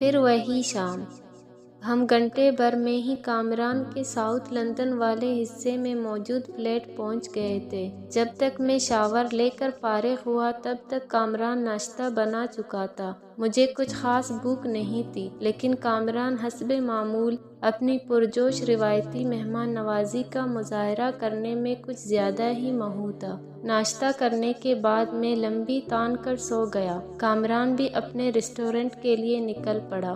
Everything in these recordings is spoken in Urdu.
پھر وہی شام ہم گھنٹے بھر میں ہی کامران کے ساؤتھ لندن والے حصے میں موجود فلیٹ پہنچ گئے تھے۔ جب تک میں شاور لے کر فارغ ہوا تب تک کامران ناشتہ بنا چکا تھا۔ مجھے کچھ خاص بھوک نہیں تھی، لیکن کامران حسب معمول اپنی پرجوش روایتی مہمان نوازی کا مظاہرہ کرنے میں کچھ زیادہ ہی مہو تھا۔ ناشتہ کرنے کے بعد میں لمبی تان کر سو گیا۔ کامران بھی اپنے ریسٹورنٹ کے لیے نکل پڑا۔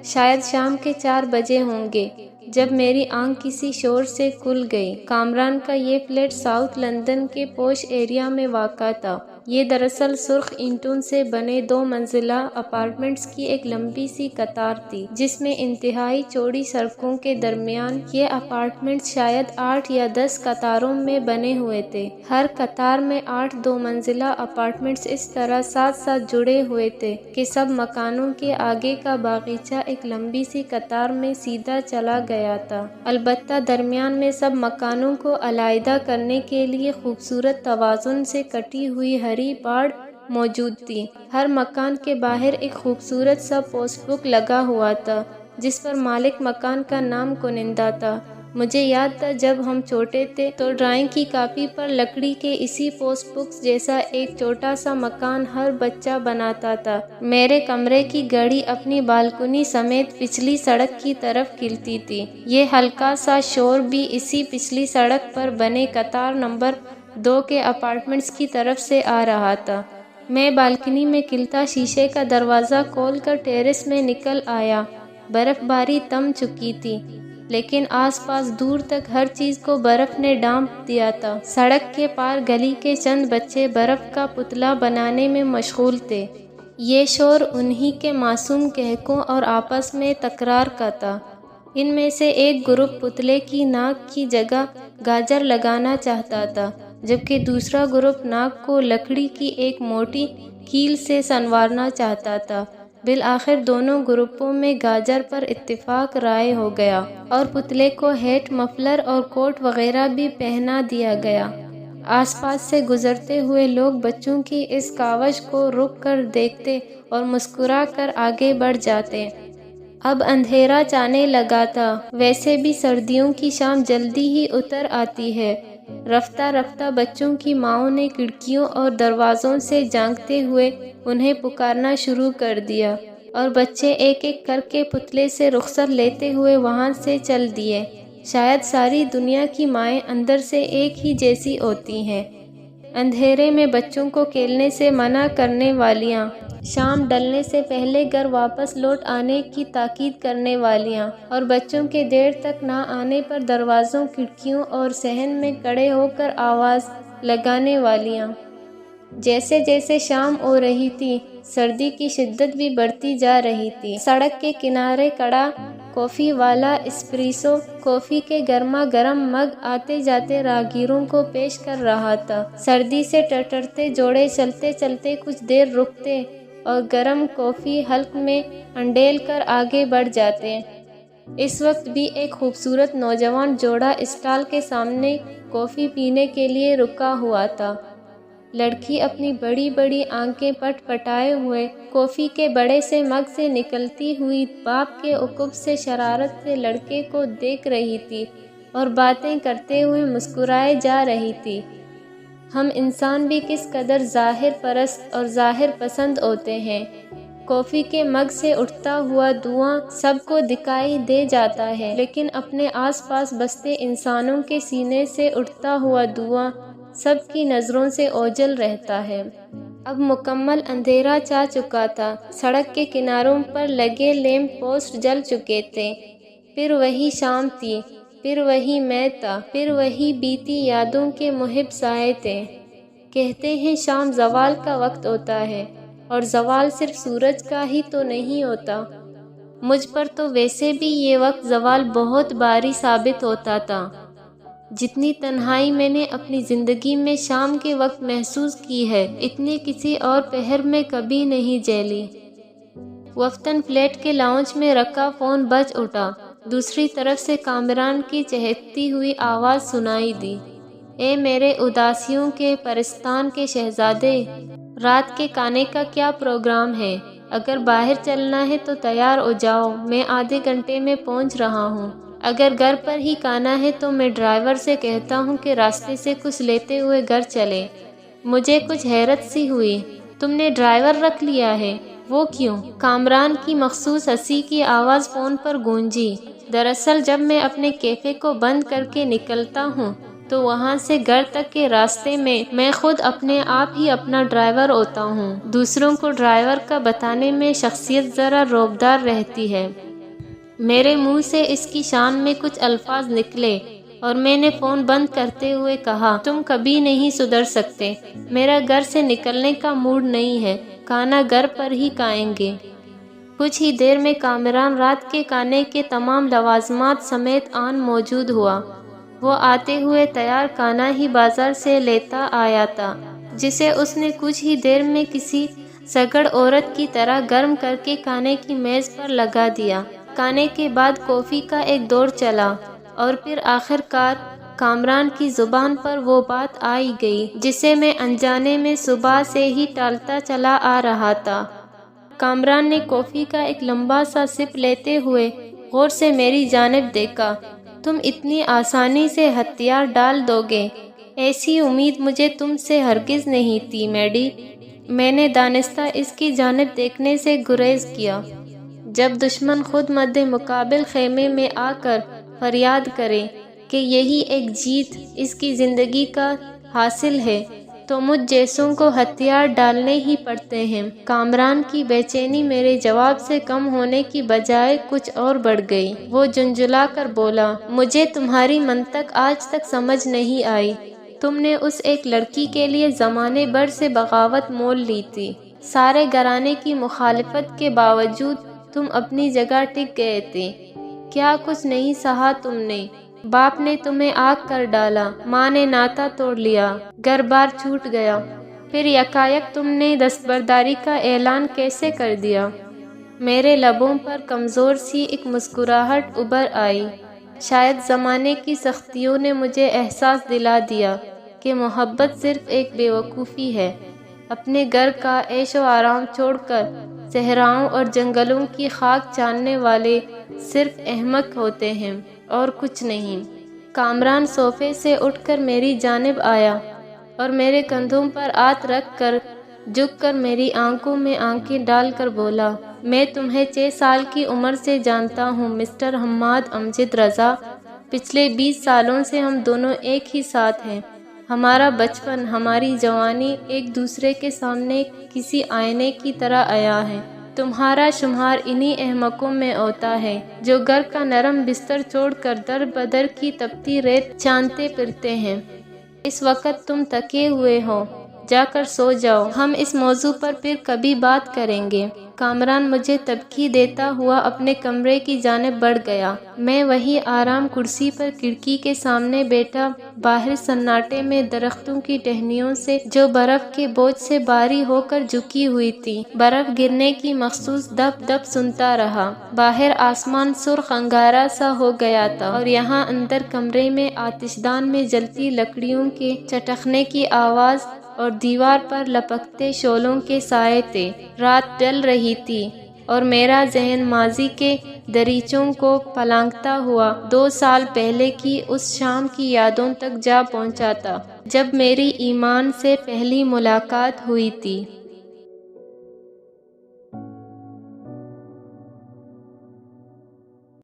شاید شام کے 4 بجے ہوں گے جب میری آنکھ کسی شور سے کھل گئی۔ کامران کا یہ فلیٹ ساؤتھ لندن کے پوش ایریا میں واقع تھا۔ یہ دراصل سرخ اینٹوں سے بنے 2 منزلہ اپارٹمنٹس کی ایک لمبی سی قطار تھی، جس میں انتہائی چوڑی سڑکوں کے درمیان یہ اپارٹمنٹس شاید 8 یا 10 قطاروں میں بنے ہوئے تھے۔ ہر قطار میں 8 2 منزلہ اپارٹمنٹس اس طرح ساتھ ساتھ جڑے ہوئے تھے کہ سب مکانوں کے آگے کا باغیچہ ایک لمبی سی قطار میں سیدھا چلا گیا تھا۔ البتہ درمیان میں سب مکانوں کو علیحدہ کرنے کے لیے خوبصورت توازن سے کٹی ہوئی ہری باڑ موجود تھی۔ ہر مکان کے باہر ایک خوبصورت سا پوسٹ بک لگا ہوا تھا، جس پر مالک مکان کا نام کنندہ تھا۔ مجھے یاد تھا جب ہم چھوٹے تھے تو ڈرائنگ کی کاپی پر لکڑی کے اسی پوسٹ بکس جیسا ایک چھوٹا سا مکان ہر بچہ بناتا تھا۔ میرے کمرے کی گھڑی اپنی بالکنی سمیت پچھلی سڑک کی طرف کھلتی تھی۔ یہ ہلکا سا شور بھی اسی پچھلی سڑک پر بنے قطار نمبر 2 کے اپارٹمنٹس کی طرف سے آ رہا تھا۔ میں بالکنی میں کھلتا شیشے کا دروازہ کھول کر ٹیرس میں نکل آیا۔ برف باری تھم چکی تھی، لیکن آس پاس دور تک ہر چیز کو برف نے ڈھانپ دیا تھا۔ سڑک کے پار گلی کے چند بچے برف کا پتلا بنانے میں مشغول تھے۔ یہ شور انہی کے معصوم کہکوں اور آپس میں تکرار کا تھا۔ ان میں سے ایک گروپ پتلے کی ناک کی جگہ گاجر لگانا چاہتا تھا، جبکہ دوسرا گروپ ناک کو لکڑی کی ایک موٹی کیل سے سنوارنا چاہتا تھا۔ بالآخر دونوں گروپوں میں گاجر پر اتفاق رائے ہو گیا اور پتلے کو ہیٹ، مفلر اور کوٹ وغیرہ بھی پہنا دیا گیا۔ آس پاس سے گزرتے ہوئے لوگ بچوں کی اس کاوش کو رک کر دیکھتے اور مسکرا کر آگے بڑھ جاتے۔ اب اندھیرا چھانے لگا تھا۔ ویسے بھی سردیوں کی شام جلدی ہی اتر آتی ہے۔ رفتہ رفتہ بچوں کی ماؤں نے کھڑکیوں اور دروازوں سے جھانکتے ہوئے انہیں پکارنا شروع کر دیا، اور بچے ایک ایک کر کے پتلے سے رخصت لیتے ہوئے وہاں سے چل دیے۔ شاید ساری دنیا کی مائیں اندر سے ایک ہی جیسی ہوتی ہیں۔ اندھیرے میں بچوں کو کھیلنے سے منع کرنے والیاں، شام ڈھلنے سے پہلے گھر واپس لوٹ آنے کی تاکید کرنے والیاں، اور بچوں کے دیر تک نہ آنے پر دروازوں، کھڑکیوں اور صحن میں کھڑے ہو کر آواز لگانے والیاں۔ جیسے جیسے شام ہو رہی تھی، سردی کی شدت بھی بڑھتی جا رہی تھی۔ سڑک کے کنارے کھڑا کافی والا اسپریسو کافی کے گرما گرم مگ آتے جاتے راہگیروں کو پیش کر رہا تھا۔ سردی سے ٹھٹھرتے جوڑے چلتے چلتے کچھ دیر رکتے اور گرم کافی حلق میں انڈیل کر آگے بڑھ جاتے۔ اس وقت بھی ایک خوبصورت نوجوان جوڑا اسٹال کے سامنے کافی پینے کے لیے رکا ہوا تھا۔ لڑکی اپنی بڑی بڑی آنکھیں پٹ پٹائے ہوئے کافی کے بڑے سے مگ سے نکلتی ہوئی بھاپ کے عقب سے شرارت سے لڑکے کو دیکھ رہی تھی اور باتیں کرتے ہوئے مسکرائے جا رہی تھی۔ ہم انسان بھی کس قدر ظاہر پرست اور ظاہر پسند ہوتے ہیں۔ کافی کے مگ سے اٹھتا ہوا دھواں سب کو دکھائی دے جاتا ہے، لیکن اپنے آس پاس بستے انسانوں کے سینے سے اٹھتا ہوا دھواں سب کی نظروں سے اوجھل رہتا ہے۔ اب مکمل اندھیرا چھا چکا تھا۔ سڑک کے کناروں پر لگے لیمپ پوسٹ جل چکے تھے۔ پھر وہی شام تھی، پھر وہی میں تھا، پھر وہی بیتی یادوں کے محب سائے تھے۔ کہتے ہیں شام زوال کا وقت ہوتا ہے، اور زوال صرف سورج کا ہی تو نہیں ہوتا۔ مجھ پر تو ویسے بھی یہ وقت زوال بہت بھاری ثابت ہوتا تھا۔ جتنی تنہائی میں نے اپنی زندگی میں شام کے وقت محسوس کی ہے، اتنی کسی اور پہر میں کبھی نہیں جھیلی۔ وفتاً فلیٹ کے لاؤنج میں رکھا فون بج اٹھا۔ دوسری طرف سے کامران کی چہکتی ہوئی آواز سنائی دی، اے میرے اداسیوں کے پرستان کے شہزادے، رات کے کھانے کا کیا پروگرام ہے؟ اگر باہر چلنا ہے تو تیار ہو جاؤ، میں آدھے گھنٹے میں پہنچ رہا ہوں۔ اگر گھر پر ہی کھانا ہے تو میں ڈرائیور سے کہتا ہوں کہ راستے سے کچھ لیتے ہوئے گھر چلے۔ مجھے کچھ حیرت سی ہوئی۔ تم نے ڈرائیور رکھ لیا ہے؟ وہ کیوں؟ کامران کی مخصوص ہنسی کی آواز فون پر گونجی۔ دراصل جب میں اپنے کیفے کو بند کر کے نکلتا ہوں تو وہاں سے گھر تک کے راستے میں خود اپنے آپ ہی اپنا ڈرائیور ہوتا ہوں۔ دوسروں کو ڈرائیور کا بتانے میں شخصیت ذرا رعبدار رہتی ہے۔ میرے منہ سے اس کی شان میں کچھ الفاظ نکلے اور میں نے فون بند کرتے ہوئے کہا، تم کبھی نہیں سدھر سکتے۔ میرا گھر سے نکلنے کا موڈ نہیں ہے، کھانا گھر پر ہی کھائیں گے۔ کچھ ہی دیر میں کامران رات کے کھانے کے تمام لوازمات سمیت آن موجود ہوا۔ وہ آتے ہوئے تیار کھانا ہی بازار سے لیتا آیا تھا، جسے اس نے کچھ ہی دیر میں کسی سگڑ عورت کی طرح گرم کر کے کھانے کی میز پر لگا دیا۔ کھانے کے بعد کافی کا ایک دور چلا اور پھر آخر کار کامران کی زبان پر وہ بات آئی گئی جسے میں انجانے میں صبح سے ہی ٹالتا چلا آ رہا تھا۔ کامران نے کافی کا ایک لمبا سا سپ لیتے ہوئے غور سے میری جانب دیکھا۔ تم اتنی آسانی سے ہتھیار ڈال دو گے، ایسی امید مجھے تم سے ہرگز نہیں تھی میڈی۔ میں نے دانستہ اس کی جانب دیکھنے سے گریز کیا۔ جب دشمن خود مد مقابل خیمے میں آ کر فریاد کرے کہ یہی ایک جیت اس کی زندگی کا حاصل ہے تو مجھ جیسوں کو ہتھیار ڈالنے ہی پڑتے ہیں۔ کامران کی بے چینی میرے جواب سے کم ہونے کی بجائے کچھ اور بڑھ گئی۔ وہ جھنجھلا کر بولا، مجھے تمہاری منطق آج تک سمجھ نہیں آئی۔ تم نے اس ایک لڑکی کے لیے زمانے بھر سے بغاوت مول لی تھی۔ سارے گھرانے کی مخالفت کے باوجود تم اپنی جگہ ٹک گئے تھے۔ کیا کچھ نہیں سہا تم نے؟ باپ نے تمہیں آگ کر ڈالا، ماں نے ناتا توڑ لیا، گھر بار چھوٹ گیا، پھر یکایک تم نے دستبرداری کا اعلان کیسے کر دیا؟ میرے لبوں پر کمزور سی ایک مسکراہٹ ابھر آئی۔ شاید زمانے کی سختیوں نے مجھے احساس دلا دیا کہ محبت صرف ایک بے وقوفی ہے۔ اپنے گھر کا عیش و آرام چھوڑ کر صحراؤں اور جنگلوں کی خاک چاننے والے صرف احمق ہوتے ہیں اور کچھ نہیں۔ کامران صوفے سے اٹھ کر میری جانب آیا اور میرے کندھوں پر ہاتھ رکھ کر جھک کر میری آنکھوں میں آنکھیں ڈال کر بولا، میں تمہیں 6 سال کی عمر سے جانتا ہوں مسٹر حماد امجد رضا۔ پچھلے 20 سالوں سے ہم دونوں ایک ہی ساتھ ہیں۔ ہمارا بچپن، ہماری جوانی ایک دوسرے کے سامنے کسی آئینے کی طرح آیا ہے۔ تمہارا شمار انہی احمقوں میں ہوتا ہے جو گھر کا نرم بستر چھوڑ کر در بدر کی تپتی ریت چاندتے پھرتے ہیں۔ اس وقت تم تھکے ہوئے ہو، جا کر سو جاؤ، ہم اس موضوع پر پھر کبھی بات کریں گے۔ کامران مجھے تبکی دیتا ہوا اپنے کمرے کی جانب بڑھ گیا۔ میں وہی آرام کرسی پر کھڑکی کے سامنے بیٹھا باہر سناٹے میں درختوں کی ٹہنیوں سے جو برف کے بوجھ سے بھاری ہو کر جھکی ہوئی تھی برف گرنے کی مخصوص دپ دپ سنتا رہا۔ باہر آسمان سرخ انگارا سا ہو گیا تھا اور یہاں اندر کمرے میں آتش دان میں جلتی لکڑیوں کے چٹکنے کی آواز اور دیوار پر لپکتے شعلوں کے سائے تھے۔ رات ڈل رہی تھی اور میرا ذہن ماضی کے دریچوں کو پلانگتا ہوا 2 سال پہلے کی اس شام کی یادوں تک جا پہنچا تھا جب میری ایمان سے پہلی ملاقات ہوئی تھی۔